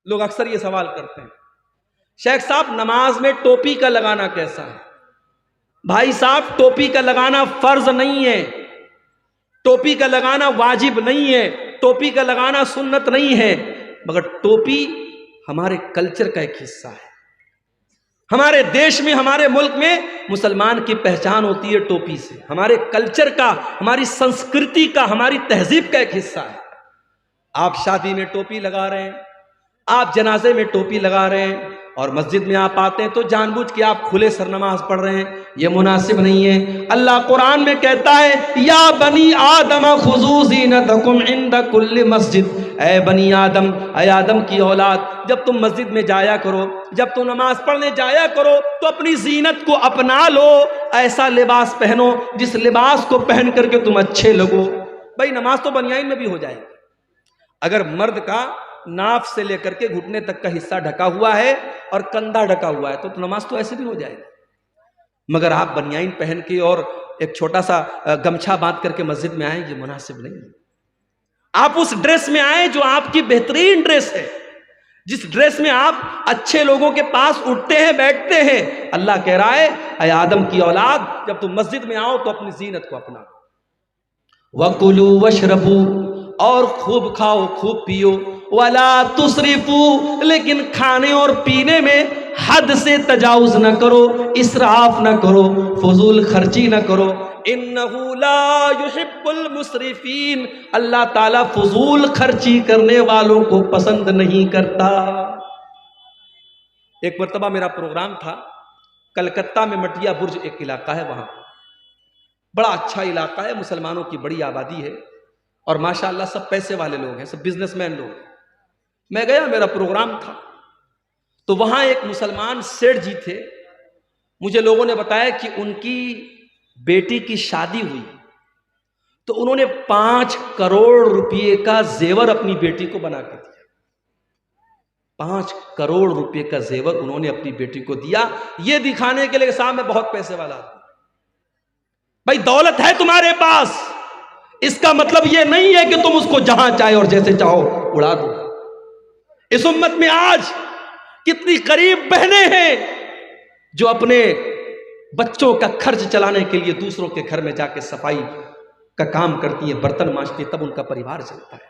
لوگ اکثر یہ سوال کرتے ہیں، شیخ صاحب نماز میں ٹوپی کا لگانا کیسا ہے؟ بھائی صاحب ٹوپی کا لگانا فرض نہیں ہے، ٹوپی کا لگانا واجب نہیں ہے، ٹوپی کا لگانا سنت نہیں ہے، مگر ٹوپی ہمارے کلچر کا ایک حصہ ہے۔ ہمارے دیش میں، ہمارے ملک میں مسلمان کی پہچان ہوتی ہے ٹوپی سے، ہمارے کلچر کا، ہماری سنسکرتی کا، ہماری تہذیب کا ایک حصہ ہے۔ آپ شادی میں ٹوپی لگا رہے ہیں، آپ جنازے میں ٹوپی لگا رہے ہیں، اور مسجد میں آپ آتے ہیں تو جان بوجھ کے آپ کھلے سر نماز پڑھ رہے ہیں، یہ مناسب نہیں ہے۔ اللہ قرآن میں کہتا ہے یا بنی آدم خذوا زینتکم عند کل مسجد، اے بنی آدم، اے آدم کی اولاد، جب تم مسجد میں جایا کرو، جب تم نماز پڑھنے جایا کرو تو اپنی زینت کو اپنا لو، ایسا لباس پہنو جس لباس کو پہن کر کے تم اچھے لگو۔ بھائی نماز تو بنیان میں بھی ہو جائے گی، اگر مرد کا ناف سے لے کر کے گھٹنے تک کا حصہ ڈھکا ہوا ہے اور کندھا ڈھکا ہوا ہے تو نماز تو ایسے بھی ہو جائے گی، مگر آپ بنیان پہن کے اور ایک چھوٹا سا گمچھا باندھ کر کے مسجد میں آئیں، یہ مناسب نہیں ہے۔ آپ اس ڈریس میں آئیں جو آپ کی بہترین ڈریس ہے، جس ڈریس میں آپ اچھے لوگوں کے پاس اٹھتے ہیں، بیٹھتے ہیں۔ اللہ کہہ رہا ہے اے آدم کی اولاد، جب تم مسجد میں آؤ تو اپنی زینت کو اپنا۔ وَكُلُوا وَاشْرَبُوا، اور خوب کھاؤ خوب پیو، وَلَا تُسْرِفُوا، لیکن کھانے اور پینے میں حد سے تجاوز نہ کرو، اسراف نہ کرو، فضول خرچی نہ کرو۔ اِنَّهُ لَا يُحِبُّ الْمُسْرِفِينَ، اللہ تعالیٰ فضول خرچی کرنے والوں کو پسند نہیں کرتا۔ ایک مرتبہ میرا پروگرام تھا کلکتہ میں، مٹیا برج ایک علاقہ ہے، وہاں بڑا اچھا علاقہ ہے، مسلمانوں کی بڑی آبادی ہے، اور ماشاءاللہ سب پیسے والے لوگ ہیں، سب بزنس مین لوگ ہیں۔ میں گیا، میرا پروگرام تھا، تو وہاں ایک مسلمان سیٹھ جی تھے، مجھے لوگوں نے بتایا کہ ان کی بیٹی کی شادی ہوئی تو انہوں نے 5 کروڑ روپے کا زیور اپنی بیٹی کو بنا کے دیا۔ 5 کروڑ روپے کا زیور انہوں نے اپنی بیٹی کو دیا، یہ دکھانے کے لیے صاحب میں بہت پیسے والا ہوں۔ بھائی دولت ہے تمہارے پاس، اس کا مطلب یہ نہیں ہے کہ تم اس کو جہاں چاہے اور جیسے چاہو اڑا دو۔ اس امت میں آج کتنی غریب بہنیں ہیں جو اپنے بچوں کا خرچ چلانے کے لیے دوسروں کے گھر میں جا کے صفائی کا کام کرتی ہیں، برتن مانجتی ہیں، تب ان کا پریوار چلتا ہے۔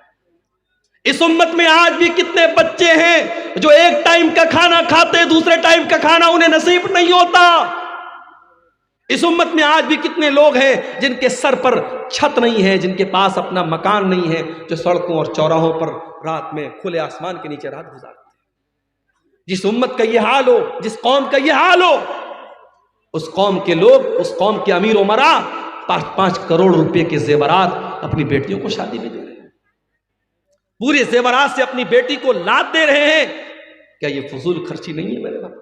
اس امت میں آج بھی کتنے بچے ہیں جو ایک ٹائم کا کھانا کھاتے، دوسرے ٹائم کا کھانا انہیں نصیب نہیں ہوتا۔ اس امت میں آج بھی کتنے لوگ ہیں جن کے سر پر چھت نہیں ہے، جن کے پاس اپنا مکان نہیں ہے، جو سڑکوں اور چوراہوں پر رات میں کھلے آسمان کے نیچے رات گزارتے ہیں۔ جس امت کا یہ حال ہو، جس قوم کا یہ حال ہو، اس قوم کے لوگ، اس قوم کے امیر امراء 5 کروڑ روپے کے زیورات اپنی بیٹیوں کو شادی میں دے رہے ہیں، پورے زیورات سے اپنی بیٹی کو لاد دے رہے ہیں۔ کیا یہ فضول خرچی نہیں ہے میرے بھائی؟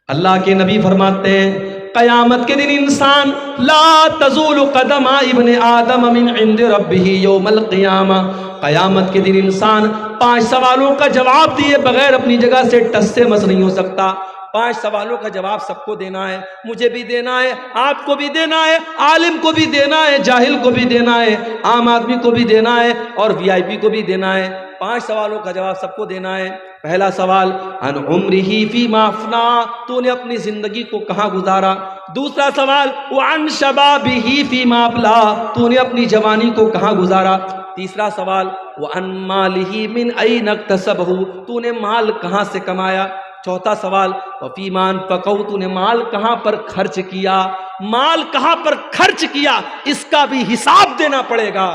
اللہ کے نبی فرماتے ہیں قیامت کے دن انسان لا تزول قدم ابن آدم من عند ربہ یوم القیامہ، قیامت کے دن انسان 5 سوالوں کا جواب دیے بغیر اپنی جگہ سے ٹس سے مس نہیں ہو سکتا۔ 5 سوالوں کا جواب سب کو دینا ہے، مجھے بھی دینا ہے، آپ کو بھی دینا ہے، عالم کو بھی دینا ہے، جاہل کو بھی دینا ہے، عام آدمی کو بھی دینا ہے، اور VIP کو بھی دینا ہے۔ 5 سوالوں کا جواب سب کو دینا ہے۔ پہلا سوال ان عمرہ فیما افنا، تو نے اپنی زندگی کو کہاں گزارا۔ دوسرا سوال وعن شبابہ فیما ابلا، تو نے اپنی جوانی کو کہاں گزارا۔ تیسرا سوال وعن مالہ من این اکتسبہ، تو نے مال کہاں سے کمایا۔ چوتھا سوال وفیما انفقہ، تو نے مال کہاں پر خرچ کیا، مال کہاں پر خرچ کیا، اس کا بھی حساب دینا پڑے گا۔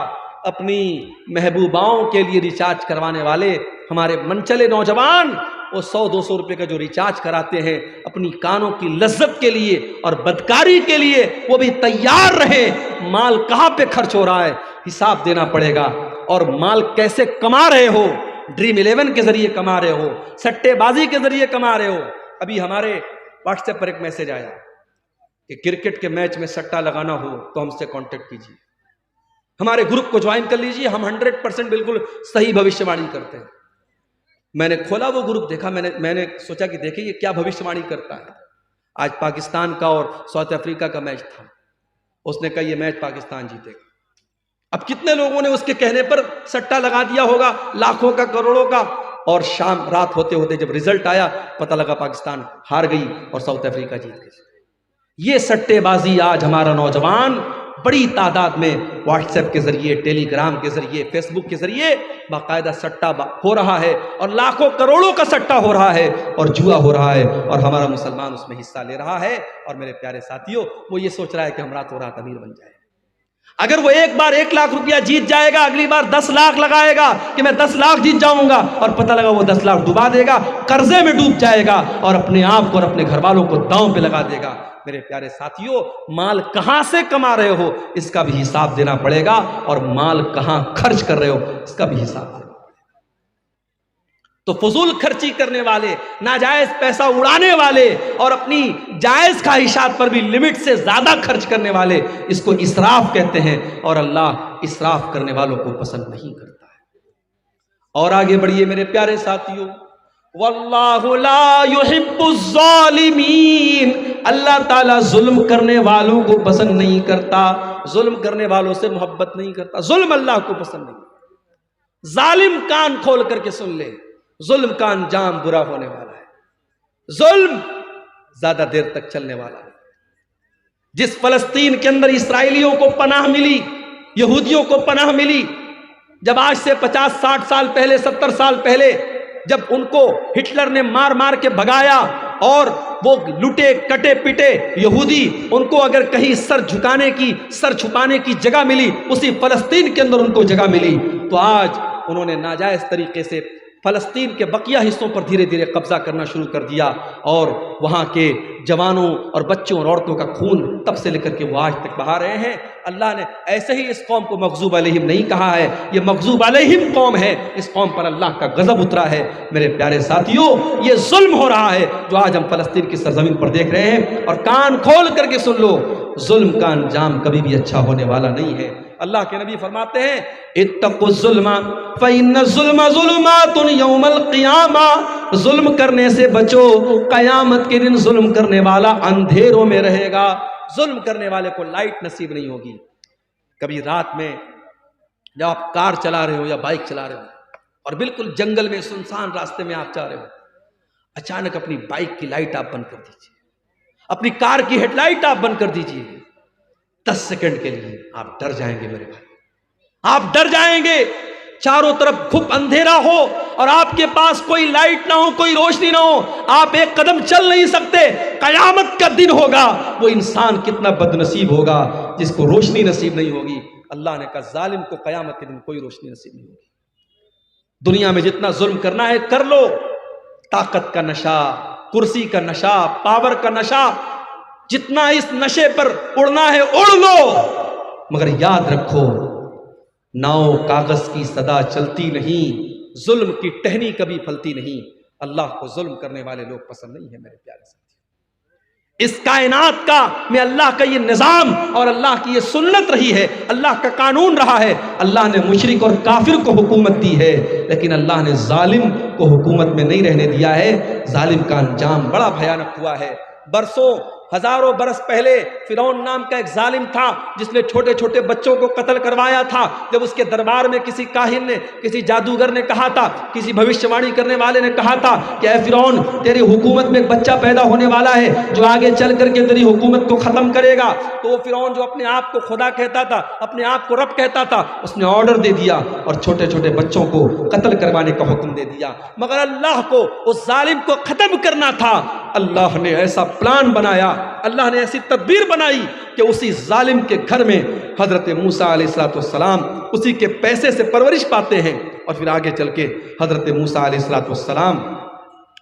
اپنی محبوباؤں کے لیے ریچارج کروانے والے ہمارے منچلے نوجوان، وہ 100-200 روپے کا جو ریچارج کراتے ہیں اپنی کانوں کی لذت کے لیے اور بدکاری کے لیے، وہ بھی تیار رہے۔ مال کہاں پہ خرچ ہو رہا ہے، حساب دینا پڑے گا۔ اور مال کیسے کما رہے ہو، ڈریم 11 کے ذریعے کما رہے ہو، سٹے بازی کے ذریعے کما رہے ہو۔ ابھی ہمارے واٹس ایپ پر ایک میسج آیا کہ کرکٹ کے میچ میں سٹا لگانا ہو تو ہم سے کانٹیکٹ کیجیے، ہمارے گروپ کو جوائن کر لیجیے، ہم 100% بالکل صحیح بھوشیہ وانی کرتے ہیں۔ میں نے کھولا وہ گروپ، دیکھا، میں نے سوچا کہ دیکھیں یہ کیا بھوشیہ وانی کرتا ہے۔ آج پاکستان کا اور ساؤتھ افریقہ کا میچ تھا، اس نے کہا یہ میچ پاکستان جیتے گا۔ اب کتنے لوگوں نے اس کے کہنے پر سٹا لگا دیا ہوگا، لاکھوں کا، کروڑوں کا۔ اور شام رات ہوتے ہوتے جب رزلٹ آیا پتہ لگا پاکستان ہار گئی اور ساؤتھ افریقہ جیت گئی۔ یہ سٹے بازی آج ہمارا نوجوان بڑی تعداد میں واٹس ایپ کے ذریعے، ٹیلی گرام کے ذریعے، فیس بک کے ذریعے باقاعدہ سٹا ہو رہا ہے، اور لاکھوں کروڑوں کا سٹا ہو رہا ہے اور جوا ہو رہا ہے، اور ہمارا مسلمان اس میں حصہ لے رہا ہے۔ اور میرے پیارے ساتھیوں، وہ یہ سوچ رہا ہے کہ ہم راتوں رات امیر بن جائے۔ اگر وہ ایک بار 1 لاکھ روپیہ جیت جائے گا، اگلی بار 10 لاکھ لگائے گا کہ میں 10 لاکھ جیت جاؤں گا، اور پتہ لگا وہ 10 لاکھ ڈبا دے گا، قرضے میں ڈوب جائے گا اور اپنے آپ کو اور اپنے گھر والوں کو داؤں پہ لگا دے گا۔ میرے پیارے ساتھیوں، مال کہاں سے کما رہے ہو اس کا بھی حساب دینا پڑے گا، اور مال کہاں خرچ کر رہے ہو اس کا بھی حساب دینا پڑے گا۔ تو فضول خرچی کرنے والے، ناجائز پیسہ اڑانے والے، اور اپنی جائز خواہشات پر بھی لمٹ سے زیادہ خرچ کرنے والے، اس کو اسراف کہتے ہیں، اور اللہ اسراف کرنے والوں کو پسند نہیں کرتا ہے۔ اور آگے بڑھیے میرے پیارے ساتھیوں، واللہ لا یحب الظالمین، اللہ تعالیٰ ظلم کرنے والوں کو پسند نہیں کرتا، ظلم کرنے والوں سے محبت نہیں کرتا، ظلم اللہ کو پسند نہیں۔ ظالم کان کھول کر کے سن لے، ظلم کا انجام برا ہونے والا ہے، ظلم زیادہ دیر تک چلنے والا ہے۔ جس فلسطین کے اندر اسرائیلیوں کو پناہ ملی، یہودیوں کو پناہ ملی، جب آج سے 50-60 سال پہلے، 70 سال پہلے جب ان کو ہٹلر نے مار مار کے بھگایا اور وہ لٹے کٹے پٹے یہودی، ان کو اگر کہیں سر جھکانے کی، سر چھپانے کی جگہ ملی، اسی فلسطین کے اندر ان کو جگہ ملی، تو آج انہوں نے ناجائز طریقے سے فلسطین کے بقیہ حصوں پر دھیرے دھیرے قبضہ کرنا شروع کر دیا، اور وہاں کے جوانوں اور بچوں اور عورتوں کا خون تب سے لے کر کے وہ آج تک بہا رہے ہیں۔ اللہ نے ایسے ہی اس قوم کو مغضوب علیہم نہیں کہا ہے، یہ مغضوب علیہم قوم ہے، اس قوم پر اللہ کا غضب اترا ہے۔ میرے پیارے ساتھیوں، یہ ظلم ہو رہا ہے جو آج ہم فلسطین کی سرزمین پر دیکھ رہے ہیں، اور کان کھول کر کے سن لو، ظلم کا انجام کبھی بھی اچھا ہونے والا نہیں ہے۔ اللہ کے نبی فرماتے ہیں اتقوا الظلم فإن الظلم ظلمات یوم القیامہ، ظلم کرنے سے بچو، قیامت کے دن ظلم کرنے والا اندھیروں میں رہے گا۔ ظلم کرنے والے کو لائٹ نصیب نہیں ہوگی۔ کبھی رات میں جب آپ کار چلا رہے ہو یا بائک چلا رہے ہو اور بالکل جنگل میں سنسان راستے میں آپ جا رہے ہو، اچانک اپنی بائک کی لائٹ آپ بند کر دیجیے، اپنی کار کی ہیڈ لائٹ آپ بند کر دیجیے، 10 سیکنڈ کے لیے آپ ڈر جائیں گے میرے بھائی، آپ ڈر جائیں گے۔ چاروں طرف گھپ اندھیرا ہو اور آپ کے پاس کوئی لائٹ نہ ہو، کوئی روشنی نہ ہو، آپ ایک قدم چل نہیں سکتے۔ قیامت کا دن ہوگا، وہ انسان کتنا بد نصیب ہوگا جس کو روشنی نصیب نہیں ہوگی۔ اللہ نے کہا ظالم کو قیامت کے دن کوئی روشنی نصیب نہیں ہوگی۔ دنیا میں جتنا ظلم کرنا ہے کر لو، طاقت کا نشہ، کرسی کا نشہ، پاور کا نشہ، جتنا اس نشے پر اڑنا ہے اڑ لو، مگر یاد رکھو ناؤ کاغذ کی صدا چلتی نہیں، ظلم کی ٹہنی کبھی پھلتی نہیں۔ اللہ کو ظلم کرنے والے لوگ پسند نہیں ہیں میرے پیارے ساتھی۔ اس کائنات کا میں اللہ کا یہ نظام اور اللہ کی یہ سنت رہی ہے، اللہ کا قانون رہا ہے۔ اللہ نے مشرک اور کافر کو حکومت دی ہے، لیکن اللہ نے ظالم کو حکومت میں نہیں رہنے دیا ہے۔ ظالم کا انجام بڑا بھیانک ہوا ہے۔ برسوں ہزاروں برس پہلے فرعون نام کا ایک ظالم تھا جس نے چھوٹے چھوٹے بچوں کو قتل کروایا تھا۔ جب اس کے دربار میں کسی کاہن نے، کسی جادوگر نے کہا تھا، کسی بھوشیوانی کرنے والے نے کہا تھا کہ اے فرعون، تیری حکومت میں ایک بچہ پیدا ہونے والا ہے جو آگے چل کر کے تیری حکومت کو ختم کرے گا، تو وہ فرعون جو اپنے آپ کو خدا کہتا تھا، اپنے آپ کو رب کہتا تھا، اس نے آرڈر دے دیا اور چھوٹے چھوٹے بچوں کو قتل کروانے کا حکم دے دیا۔ مگر اللہ کو اس ظالم کو ختم کرنا تھا، اللہ نے ایسا پلان بنایا، اللہ نے ایسی تدبیر بنائی کہ اسی ظالم کے گھر میں حضرت موسیٰ علیہ السلام اسی کے پیسے سے پرورش پاتے ہیں، اور پھر آگے چل کے حضرت موسیٰ علیہ السلام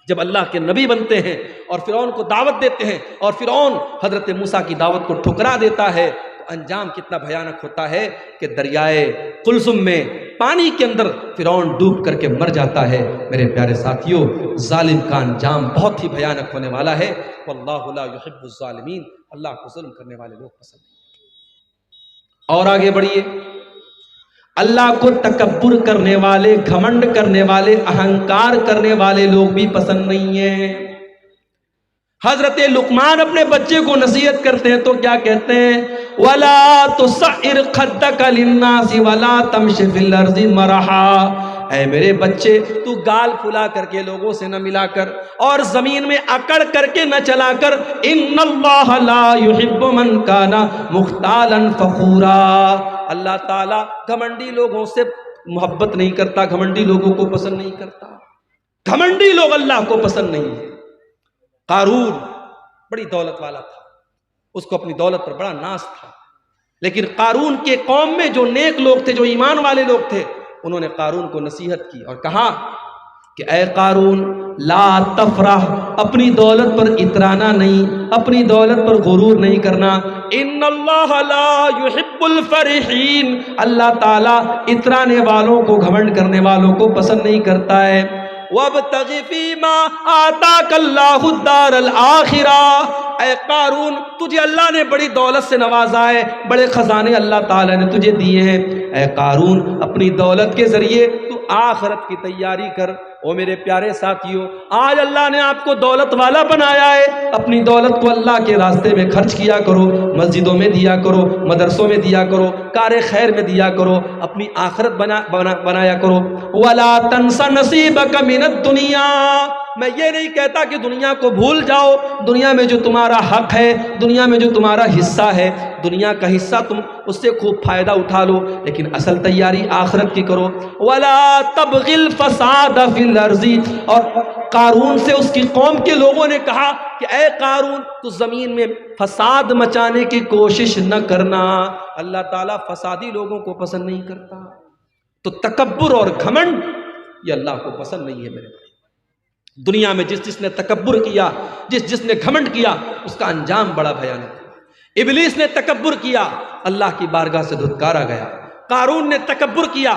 جب اللہ کے نبی بنتے ہیں اور فرعون کو دعوت دیتے ہیں، اور فرعون حضرت موسیٰ کی دعوت کو ٹھکرا دیتا ہے، تو انجام کتنا بھیانک ہوتا ہے کہ دریائے قلزم میں پانی کے اندر فرعون ڈوب کر کے مر جاتا ہے۔ میرے پیارے ساتھیوں، ظالم کا انجام بہت ہی بھیانک ہونے والا ہے۔ واللہ لا یحب الظالمین، اللہ کو ظلم کرنے والے لوگ پسند نہیں۔ اور آگے بڑھیے، اللہ کو تکبر کرنے والے، گھمنڈ کرنے والے، اہنکار کرنے والے لوگ بھی پسند نہیں ہیں۔ حضرت لقمان اپنے بچے کو نصیحت کرتے ہیں تو کیا کہتے ہیں؟ وَلَا تُسَعِّرْ خَدَّكَ لِلنَّاسِ وَلَا تَمْشِ فِي الْأَرْضِ مَرَحًا، اے میرے بچے تو گال پھلا کر کے لوگوں سے نہ ملا کر اور زمین میں اکڑ کر کے نہ چلا کر، ان اللہ لا یحب من کان مختالا فخورا، اللہ تعالیٰ گھمنڈی لوگوں سے محبت نہیں کرتا، گھمنڈی لوگوں کو پسند نہیں کرتا، گھمنڈی لوگ اللہ کو پسند نہیں ہے۔ قارون بڑی دولت والا تھا، اس کو اپنی دولت پر بڑا ناز تھا، لیکن قارون کے قوم میں جو نیک لوگ تھے، جو ایمان والے لوگ تھے، انہوں نے قارون کو نصیحت کی اور کہا کہ اے قارون لا تفرح، اپنی دولت پر اترانا نہیں، اپنی دولت پر غرور نہیں کرنا، ان اللہ لا یحب الفرحین، اللہ تعالیٰ اترانے والوں کو، گھمنڈ کرنے والوں کو پسند نہیں کرتا ہے۔ وَابْتَغِ فِيمَا آتَاكَ اللَّهُ الدَّارَ الْآخِرَةَ، اے قارون تجھے اللہ نے بڑی دولت سے نوازا ہے، بڑے خزانے اللہ تعالیٰ نے تجھے دیے ہیں، اے قارون اپنی دولت کے ذریعے تو آخرت کی تیاری کر۔ او میرے پیارے ساتھیوں، آج اللہ نے آپ کو دولت والا بنایا ہے، اپنی دولت کو اللہ کے راستے میں خرچ کیا کرو، مسجدوں میں دیا کرو، مدرسوں میں دیا کرو، کار خیر میں دیا کرو، اپنی آخرت بنایا کرو۔ وَلَا تَنْسَ نَصِيبَكَ مِنَ الدُّنْيَا، میں یہ نہیں کہتا کہ دنیا کو بھول جاؤ، دنیا میں جو تمہارا حق ہے، دنیا میں جو تمہارا حصہ ہے، دنیا کا حصہ تم اس سے خوب فائدہ اٹھا لو، لیکن اصل تیاری آخرت کی کرو۔ وَلَا تَبْغِ الْفَسَادَ فِي الْأَرْضِ، اور قارون سے اس کی قوم کے لوگوں نے کہا کہ اے قارون تو زمین میں فساد مچانے کی کوشش نہ کرنا، اللہ تعالیٰ فسادی لوگوں کو پسند نہیں کرتا۔ تو تکبر اور گھمنڈ یہ اللہ کو پسند نہیں ہے میرے بھائی۔ دنیا میں جس نے تکبر کیا، جس نے گھمنڈ کیا، اس کا انجام بڑا بھیانک ہے۔ ابلیس نے تکبر کیا، اللہ کی بارگاہ سے دھتکارا گیا۔ قارون نے تکبر کیا،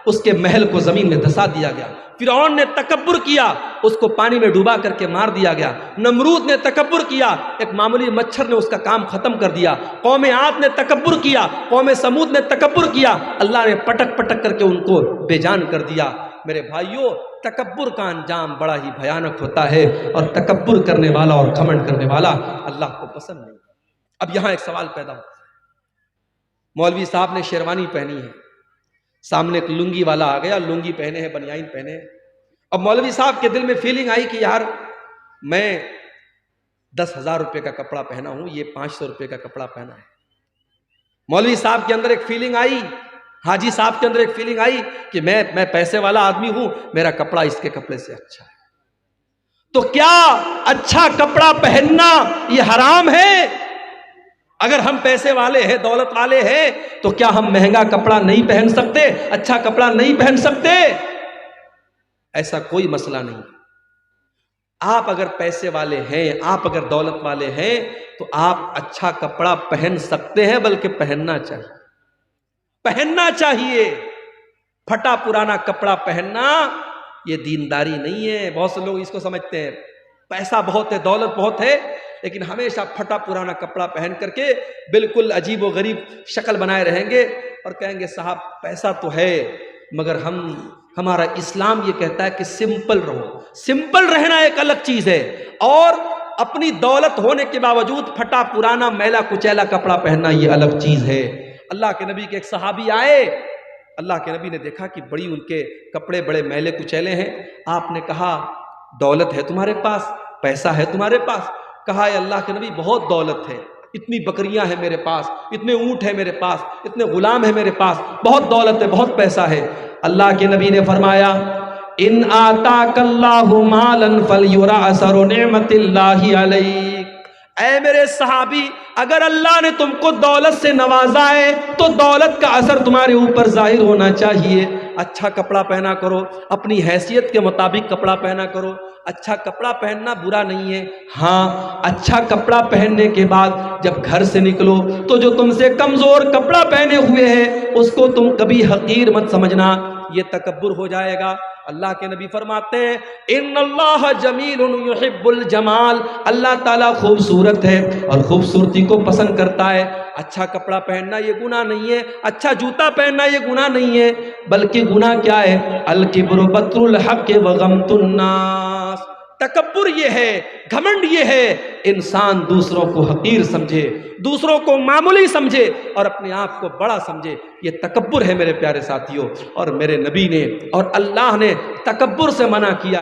اس کے محل کو زمین میں دھسا دیا گیا۔ فرعون نے تکبر کیا، اس کو پانی میں ڈوبا کر کے مار دیا گیا۔ نمرود نے تکبر کیا، ایک معمولی مچھر نے اس کا کام ختم کر دیا۔ قوم عاد نے تکبر کیا، قوم سمود نے تکبر کیا، اللہ نے پٹک پٹک کر کے ان کو بے جان کر دیا۔ میرے بھائیوں، تکبر کا انجام بڑا ہی بھیانک ہوتا ہے، اور تکبر کرنے والا اور گھمنڈ کرنے والا اللہ کو پسند نہیں۔ اب یہاں ایک سوال پیدا ہوتا ہے، مولوی صاحب نے شیروانی پہنی ہے، سامنے ایک لنگی والا آ گیا، لنگی پہنے ہے، بنیان پہنے ہے۔ اب مولوی صاحب کے دل میں فیلنگ آئی کہ یار میں 10,000 روپے کا کپڑا پہنا ہوں، یہ 500 روپے کا کپڑا پہنا ہے۔ مولوی صاحب کے اندر ایک فیلنگ آئی، حاجی صاحب کے اندر ایک فیلنگ آئی کہ میں پیسے والا آدمی ہوں، میرا کپڑا اس کے کپڑے سے اچھا ہے۔ تو کیا اچھا کپڑا پہننا یہ حرام ہے؟ اگر ہم پیسے والے ہیں، دولت والے ہیں، تو کیا ہم مہنگا کپڑا نہیں پہن سکتے، اچھا کپڑا نہیں پہن سکتے؟ ایسا کوئی مسئلہ نہیں۔ آپ اگر پیسے والے ہیں، آپ اگر دولت والے ہیں، تو آپ اچھا کپڑا پہن سکتے ہیں، بلکہ پہننا چاہیے، پہننا چاہیے۔ پھٹا پرانا کپڑا پہننا یہ دینداری نہیں ہے۔ بہت سے لوگ اس کو سمجھتے ہیں پیسہ بہت ہے، دولت بہت ہے، لیکن ہمیشہ پھٹا پرانا کپڑا پہن کر کے بالکل عجیب و غریب شکل بنائے رہیں گے اور کہیں گے صاحب پیسہ تو ہے، مگر ہمارا اسلام یہ کہتا ہے کہ سمپل رہو۔ سمپل رہنا ایک الگ چیز ہے، اور اپنی دولت ہونے کے باوجود پھٹا پرانا میلا کچیلا کپڑا پہننا یہ الگ چیز ہے۔ اللہ کے نبی کے ایک صحابی آئے، اللہ کے نبی نے دیکھا کہ بڑی ان کے کپڑے بڑے میلے کچیلے ہیں۔ آپ نے کہا دولت ہے تمہارے پاس، پیسہ ہے تمہارے پاس؟ کہا اے اللہ کے نبی بہت دولت ہے، اتنی بکریاں ہیں میرے پاس، اتنے اونٹ ہیں میرے پاس، اتنے غلام ہیں میرے پاس، بہت دولت ہے، بہت پیسہ ہے۔ اللہ کے نبی نے فرمایا ان آتاک اللہ مالا فلیرا اثر نعمت اللہ علیک، اے میرے صحابی اگر اللہ نے تم کو دولت سے نوازا ہے تو دولت کا اثر تمہارے اوپر ظاہر ہونا چاہیے۔ اچھا کپڑا پہنا کرو، اپنی حیثیت کے مطابق کپڑا پہنا کرو۔ اچھا کپڑا پہننا برا نہیں ہے، ہاں اچھا کپڑا پہننے کے بعد جب گھر سے نکلو تو جو تم سے کمزور کپڑا پہنے ہوئے ہیں اس کو تم کبھی حقیر مت سمجھنا، یہ تکبر ہو جائے گا۔ اللہ کے نبی فرماتے ہیں ان اللہ جمیل یحب الجمال، اللہ تعالیٰ خوبصورت ہے اور خوبصورتی کو پسند کرتا ہے۔ اچھا کپڑا پہننا یہ گناہ نہیں ہے، اچھا جوتا پہننا یہ گناہ نہیں ہے، بلکہ گناہ کیا ہے؟ الکبر بطر الحق وغمط الناس، تکبر یہ ہے، گھمنڈ یہ ہے، انسان دوسروں کو حقیر سمجھے، دوسروں کو معمولی سمجھے اور اپنے آپ کو بڑا سمجھے، یہ تکبر ہے میرے پیارے ساتھیوں۔ اور میرے نبی نے اور اللہ نے تکبر سے منع کیا۔